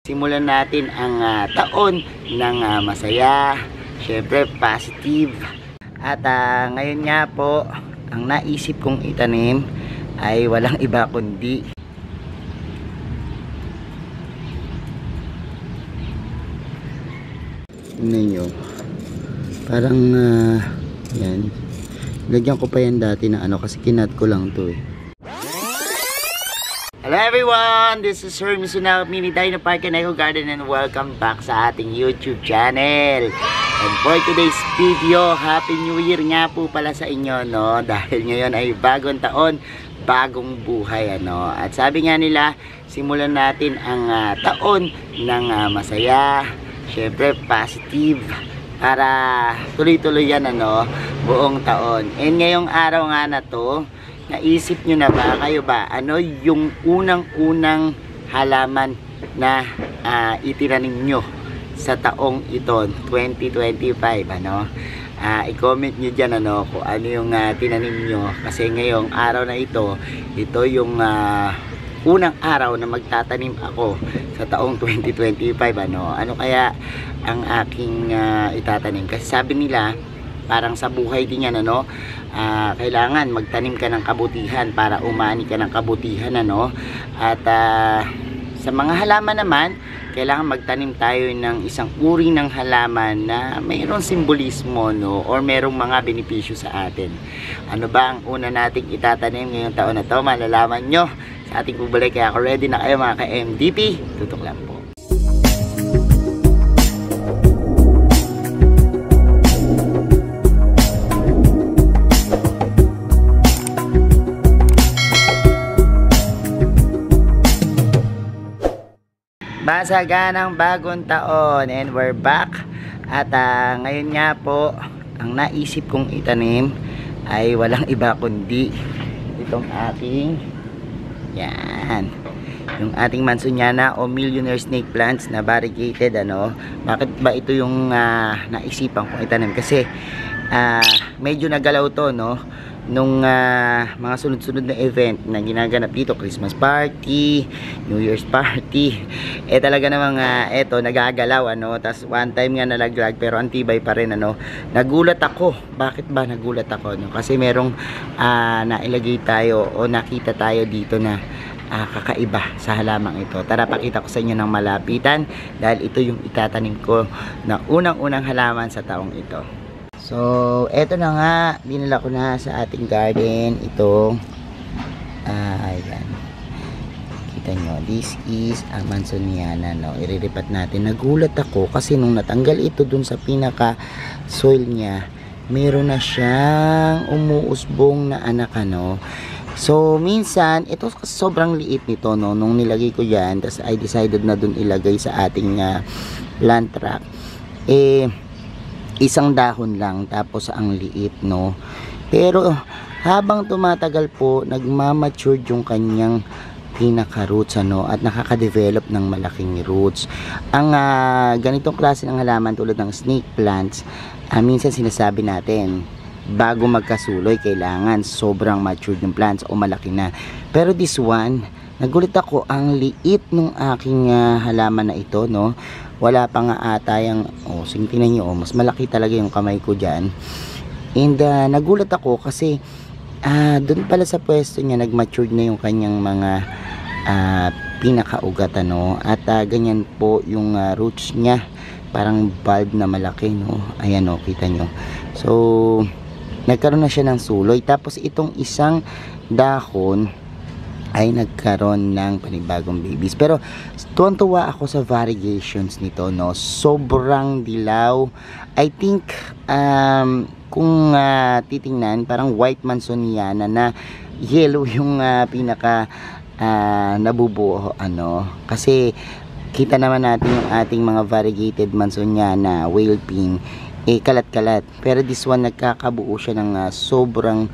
Simulan natin ang taon ng masaya, syempre positive. At ngayon nga po, ang naisip kong itanim ay walang iba kundi ninyo. Parang yan. Lagyan ko pa yan dati na kasi kinat ko lang to eh. Hello everyone! This is Sir Misunaw Mini Dino Park and Eco Garden and welcome back sa ating YouTube channel. And for today's video, Happy New Year nga po pala sa inyo, no? Dahil ngayon ay bagong taon, bagong buhay, ano? At sabi nga nila, simulan natin ang taon ng masaya, syempre positive, para tuloy-tuloy yan, ano? Buong taon. And ngayong araw nga na to, naisip nyo na ba, kayo ba, ano yung unang-unang halaman na itinanim nyo sa taong ito, 2025, ano? I-comment nyo dyan, ano, kung ano yung tinanim nyo. Kasi ngayong araw na ito yung unang araw na magtatanim ako sa taong 2025, ano? Ano kaya ang aking itatanim? Kasi sabi nila, parang sa buhay din yan, ano? Kailangan magtanim ka ng kabutihan para umani ka ng kabutihan, ano? At sa mga halaman naman, kailangan magtanim tayo ng isang uri ng halaman na mayroong simbolismo, no? Or mayroong mga benepisyo sa atin. Ano ba ang una nating itatanim ngayong taon na to? Malalaman nyo sa ating pubalik. Kaya ako ready na kayo, mga ka-MDP. Tutok lang po. Masaganang bagong taon and we're back. At ngayon nga po, ang naisip kong itanim ay walang iba kundi itong aking yan, yung ating Mansoniana o Millionaire Snake Plants na variegated, ano. Bakit ba ito yung naisipan kong itanim? Kasi medyo nagalaw to, no, nung mga sunod-sunod na event na ginaganap dito, Christmas party, New Year's party, talaga namang eto nagagalaw, ano. Tas one time nga nalaglag pero antibay pa rin, ano. Nagulat ako. Bakit ba nagulat ako, no? Kasi merong nailagay tayo o nakita tayo dito na kakaiba sa halamang ito. Tara, pakita ko sa inyo ng malapitan dahil ito yung itatanim ko na unang-unang halaman sa taong ito. So, eto na nga, dinala ko na sa ating garden itong ayan. Kita nyo, this is a Mansoniana, no. Iriripat natin. Nagulat ako kasi nung natanggal ito dun sa pinaka soil niya, meron na siyang umuusbong na anak, ano. So, minsan, ito sobrang liit nito, no, nung nilagay ko yan, tas I decided na dun ilagay sa ating plant rack. Isang dahon lang, tapos ang liit, no. Pero habang tumatagal po, nagmamature yung kanyang pinaka roots, ano, at nakaka-develop ng malaking roots. Ang ganitong klase ng halaman tulad ng snake plants, minsan sinasabi natin bago magkasuloy kailangan sobrang mature yung plants o malaki na. Pero this one, nagulat ako, ang liit nung aking halaman na ito, no. Wala pa nga ata yung, tingnan nyo, mas malaki talaga yung kamay ko dyan. And nagulat ako kasi doon pala sa pwesto niya nag-mature na yung kanyang mga pinakaugat, ano. At ganyan po yung roots niya, parang bulb na malaki, no. Ayan, o, kita nyo. So, nagkaroon na siya ng suloy. Tapos itong isang dahon ay nagkaroon ng panibagong babies. Pero tuwan-tuwa ako sa variegations nito, no. Sobrang dilaw. I think kung titingnan, parang white Mansoniana na yellow yung pinaka nabubuo, ano. Kasi kita naman natin yung ating mga variegated Mansoniana, whale pin, kalat-kalat. Pero this one nagkakabuo siya ng sobrang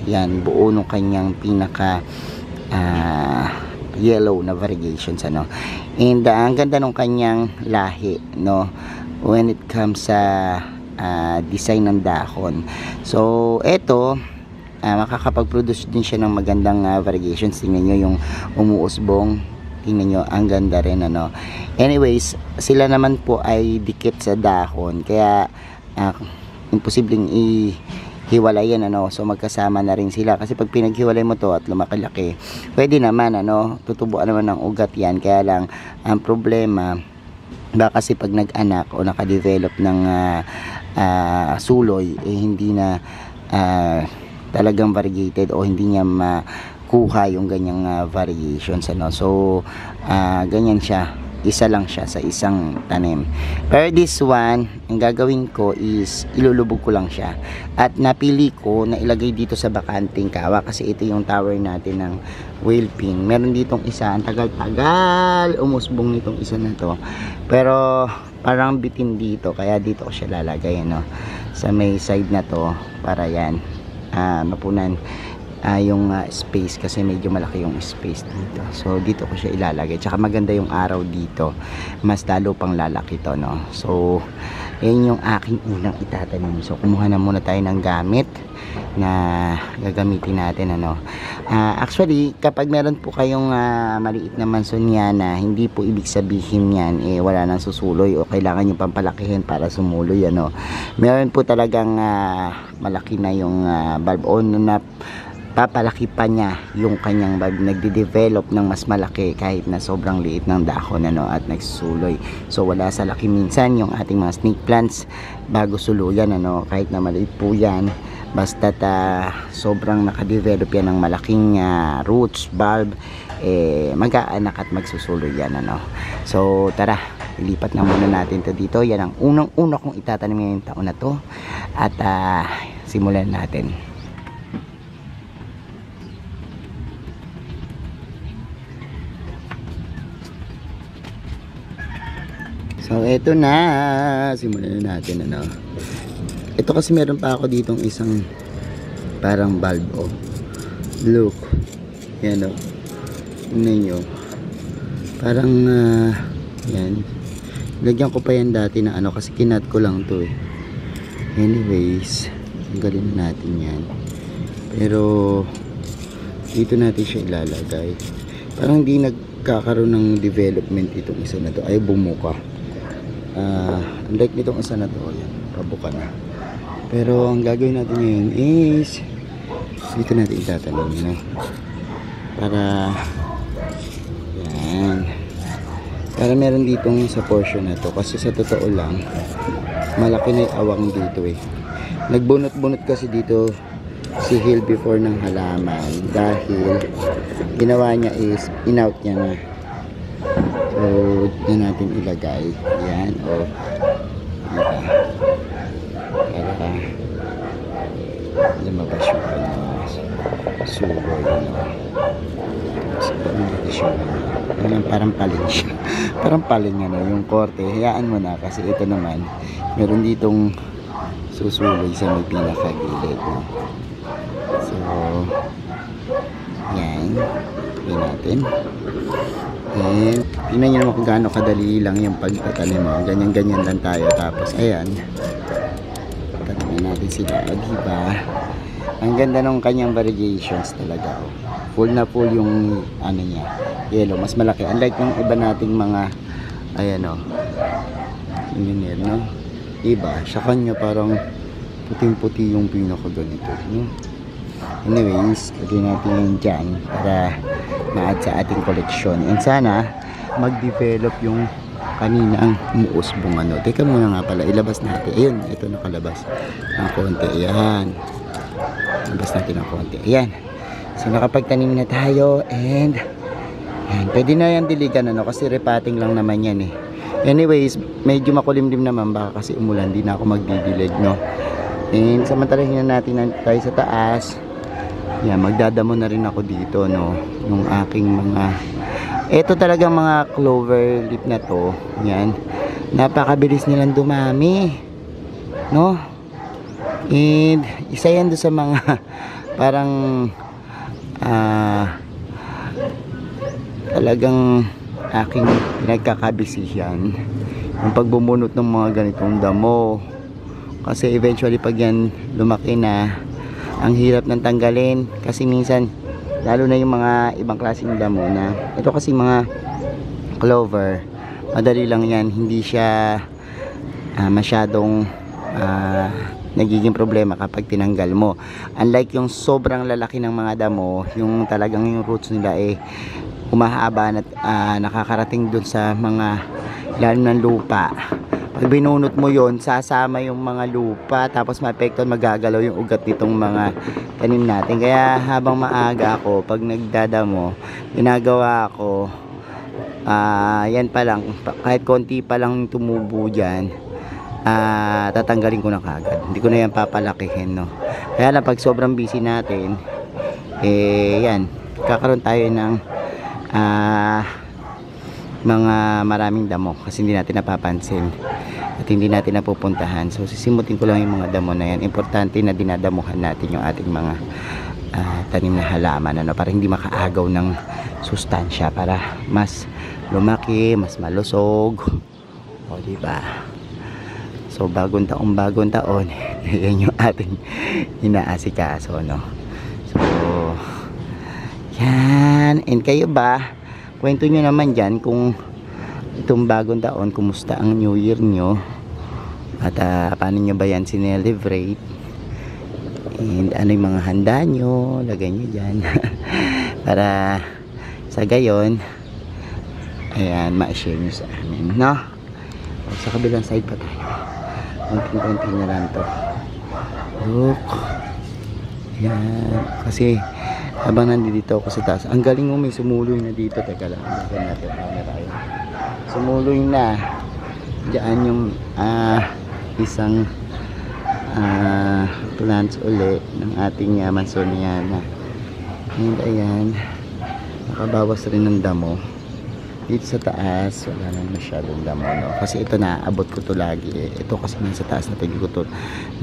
yan, buo nung kanyang pinaka yellow na variegations, ano. And ang ganda nung kanyang lahi, no, when it comes sa design ng dahon. So eto, makakapag-produce din siya ng magandang variegations. Tingnan nyo yung umuusbong, tingnan nyo, ang ganda rin, ano. Anyways, sila naman po ay dikit sa dahon, kaya imposibleng hiwalay yan, ano. So magkasama na rin sila, kasi pag pinaghiwalay mo to at lumaki-laki, pwede naman, ano, tutubuan naman ng ugat yan. Kaya lang ang problema, baka kasi pag nag-anak o nakadevelop ng suloy, hindi na talagang variegated, o hindi niya makuha yung ganyang variations, ano. So ganyan siya, isa lang siya sa isang tanim. Pero this one, ang gagawin ko is ilulubog ko lang siya, at napili ko na ilagay dito sa bakanting kawa, kasi ito yung tower natin ng whale pin. Meron ditong isa, ang tagal-tagal umusbong nitong isa na to, pero parang bitin dito, kaya dito ko siya lalagay, ano, sa may side na to, para yan mapunan yung space, kasi medyo malaki yung space dito. So dito ko siya ilalagay, tsaka maganda yung araw dito, mas lalo pang lalaki to, no. So yan yung aking unang itatanim. So kumuha na muna tayo ng gamit na gagamitin natin, ano. Actually, kapag meron po kayong maliit na mansoniana, hindi po ibig sabihin yan wala nang susuloy o kailangan yung pampalakihin para sumuloy, ano. Meron po talagang malaki na yung bulb, o na papalaki pa niya yung kanyang bulb, nagde-develop ng mas malaki kahit na sobrang liit ng dahon, ano, at nagsusuloy. So wala sa laki minsan yung ating mga snake plants bago suluyan, ano, kahit na maliit po yan, basta sobrang nakadevelop yan ng malaking roots, bulb, mag-aanak at magsusuloy yan, ano. So tara, ilipat na muna natin to dito. Yan ang unang-una kong itatanim ngayong taon na to, at simulan natin. So eto na, simulan na natin, ano. Ito kasi meron pa ako ditong isang parang bulb, oh. Look, yan, oh. Tingnan nyo, parang yan, lagyan ko pa yan dati na, ano, kasi kinat ko lang to, eh. Anyways, tanggalin na natin yan, pero dito natin siya ilalagay. Parang di nagkakaroon ng development itong isa na to, ay bumuka. Unlike nitong isa na to, yan, pabuka na. Pero ang gagawin natin ngayon is dito natin itatanim, no? Para yan, para meron ditong sa portion na to, kasi sa totoo lang malaki na yung awang dito, eh. Nagbunot-bunot kasi dito si Hill before ng halaman, dahil ginawa niya is in-out niya na. So dito natin ilagay yan, o para lumabas yung kanyang suloy, ano. So parang palin siya parang palin niya, no, yung korte. Hayaan mo na, kasi ito naman meron ditong susuloy sa may pinakagilid, no. So yan, tingnan natin. And tingnan nyo naman kung gaano kadali lang yung pagtatanim mo. Ganyan-ganyan lang tayo. Tapos ayan, tatanim natin sila, diba? Ang ganda ng kanyang variations talaga, oh. Full na full yung ano niya, yellow, mas malaki. Unlike yung iba nating mga, ayan, oh, engineer, no? Diba? Sa kanya parang puting-puti yung pinakaganito, no? Anyways, lagyan natin yun dyan para ma-add sa ating koleksyon. And sana mag-develop yung kaninang umuusbong, ano. Teka muna nga pala, ilabas natin. Ayun, ito nakalabas ng konti. Ayan, ilabas natin ng konti. Ayan, so nakapagtanim na tayo. And ayan, pwede na yan diligan, ano, kasi repotting lang naman yan, eh. Anyways, medyo makulimlim naman, baka kasi umulan, di na ako magdidilig, no. And samantalahin na natin tayo sa taas. Yan, magdadamo na rin ako dito, no, yung aking mga, ito talaga mga clover leaf na to. Yan, napakabilis nilang dumami, no. And isa yan doon sa mga parang talagang aking pinagkakabisihan, yung pagbubunot ng mga ganitong damo. Kasi eventually pag yan lumaki na, ang hirap ng tanggalin, kasi minsan lalo na yung mga ibang klaseng damo na ito, kasi mga clover, madali lang yan, hindi siya masyadong nagiging problema kapag tinanggal mo. Unlike yung sobrang lalaki ng mga damo, yung talagang yung roots nila humahaba at nakakarating dun sa mga ilalim ng lupa. Pag binunot mo yon, sasama yung mga lupa, tapos maapektuhan, magagalaw yung ugat nitong mga tanim natin. Kaya habang maaga ako, pag nagdadamo, ginagawa ko, yan pa lang, kahit konti pa lang tumubo dyan, tatanggalin ko na kagad. Hindi ko na yan papalakihin, no. Kaya lang pag sobrang busy natin, yan, kakaroon tayo ng mga maraming damo kasi hindi natin napapansin at hindi natin napupuntahan. So sisimutin ko lang yung mga damo na yan. Importante na dinadamuhan natin yung ating mga tanim na halaman, ano, para hindi makaagaw ng sustansya, para mas lumaki, mas malusog, o diba. So bagong taon yan yung ating inaasikaso, no. So yan. And kayo ba, kwento nyo naman dyan kung itong bagong taon, kumusta ang New Year nyo at paano nyo ba yan sinelebrate, and ano yung mga handa nyo, lagay nyo dyan para sa gayon, ayan, ma-share nyo sa amin, no? O, sa kabilang side pa tayo, konting-konting na lang to. Look, ayan, kasi habang nandito ako sa taas, ang galing mo, may sumuloy na dito. Teka lang, lagyan natin camera yun. Sumuloy na diyan yung isang plants uli ng ating Mansoniana. And ayan, nakabawas rin ng damo dito sa taas. Wala nang masyadong damo, no? Kasi ito naaabot ko to lagi, ito kasi nasa taas na pwede ko to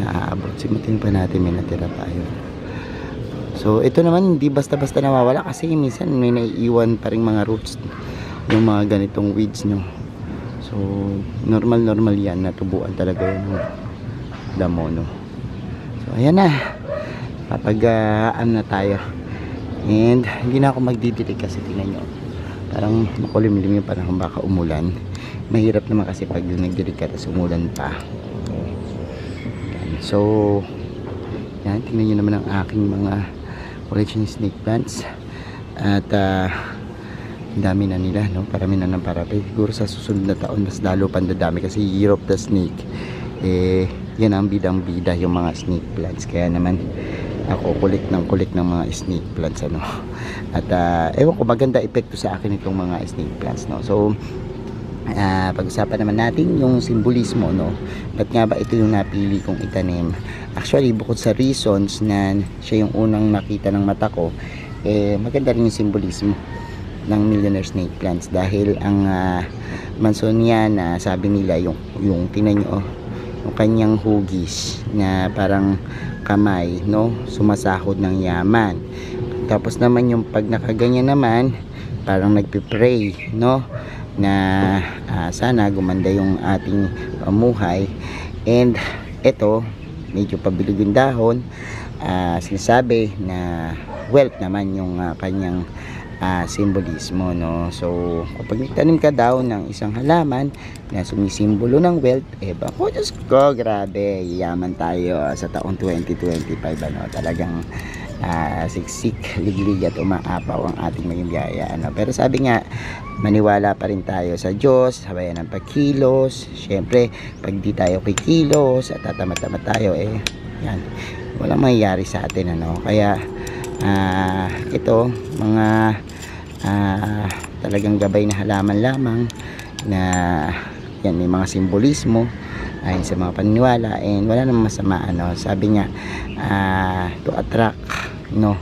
naaabot. Simutin pa natin, may natira pa yun. So ito naman hindi basta-basta nawawala kasi minsan may naiiwan pa ring mga roots, yung mga ganitong weeds, no. So normal yan, natubuan talaga yung damo, no. So ayan na, papagaan na tayo. And hindi na ako magdidilig kasi tingnan nyo, parang makulimlim yung panahon, baka umulan. Mahirap naman kasi pag yung nagdilig ka tapos umulan pa. So yan, tingnan nyo naman ang aking mga collection snake plants. At dami na nila, no? Parami na ng parami. Siguro sa susunod na taon mas lalo pang dadami kasi Year of the Snake, yan ang bidang bida yung mga snake plants. Kaya naman ako kulit ng mga snake plants, ano. At ewan ko, maganda epekto sa akin itong mga snake plants, no. So pag-usapan naman natin yung simbolismo, no. Ba't nga ba ito yung napili kong itanim? Actually, bukod sa reasons na siya yung unang nakita ng mata ko, maganda rin yung simbolismo ng millionaire snake plants. Dahil ang Mansoniana, sabi nila, yung tingnan nyo, yung kanyang hugis na parang kamay, no, sumasahod ng yaman. Tapos naman yung pag nakaganyan naman, parang nagpipray, no, na sana gumanda yung ating pamuhay. And ito, medyo pabilog yung dahon, sinasabi na wealth naman yung kanyang simbolismo, no. So kapag nagtanim ka daw ng isang halaman na sumisimbolo ng wealth, bako, Diyos ko, grabe, yaman tayo sa taong 2025, ano. Talagang siksik, liglig at umaapaw ang ating maging biyaya, ano. Pero sabi nga, maniwala pa rin tayo sa Diyos, sabayan ng pagkilos. Syempre, pag di tayo kikilos at tatama-tama tayo, yan, walang mangyayari sa atin, ano. Kaya ito, mga talagang gabay na halaman lamang na yan, may mga simbolismo ayon sa mga paniniwala, and wala namang masama, ano. Sabi nga, to attract, no,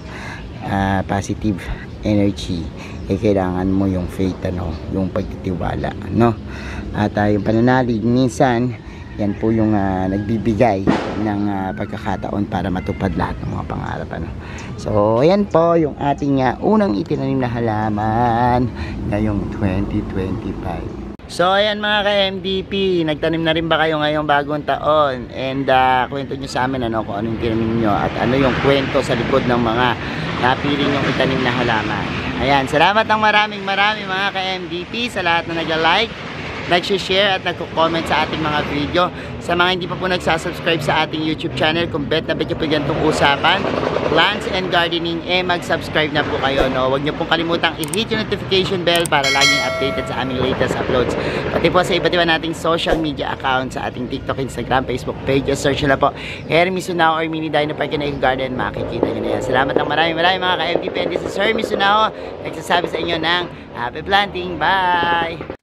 positive energy, kailangan mo yung faith, ano, yung pagtitiwala, no. At yung pananalig, minsan yan po yung nagbibigay ng pagkakataon para matupad lahat ng mga pangarap, ano. So ayan po yung ating unang itinanim na halaman ngayong 2025. So ayan mga ka-MDP, nagtanim na rin ba kayo ngayong bagong taon? And kwento nyo sa amin, ano, kung anong tinanim nyo at ano yung kwento sa likod ng mga napili nyong itanim na halaman. Ayan, salamat ng maraming mga ka-MDP sa lahat na nag-like, nag-share at nagko-comment sa ating mga video. Sa mga hindi pa po nagsasubscribe sa ating YouTube channel, kung bet na bet nyo po ganitong usapan, plants and gardening, mag-subscribe na po kayo, no? Huwag nyo pong kalimutang i-hit yung notification bell para laging updated sa aming latest uploads. Pati po sa iba't iba nating social media accounts sa ating TikTok, Instagram, Facebook page. Just search nyo na po Hermes Sunao or Mini Dino Park and Eco Garden. Makikita nyo na yan. Salamat ng maraming mga ka-MDP. And this is Hermes Sunao, nagsasabi sa inyo ng happy planting. Bye!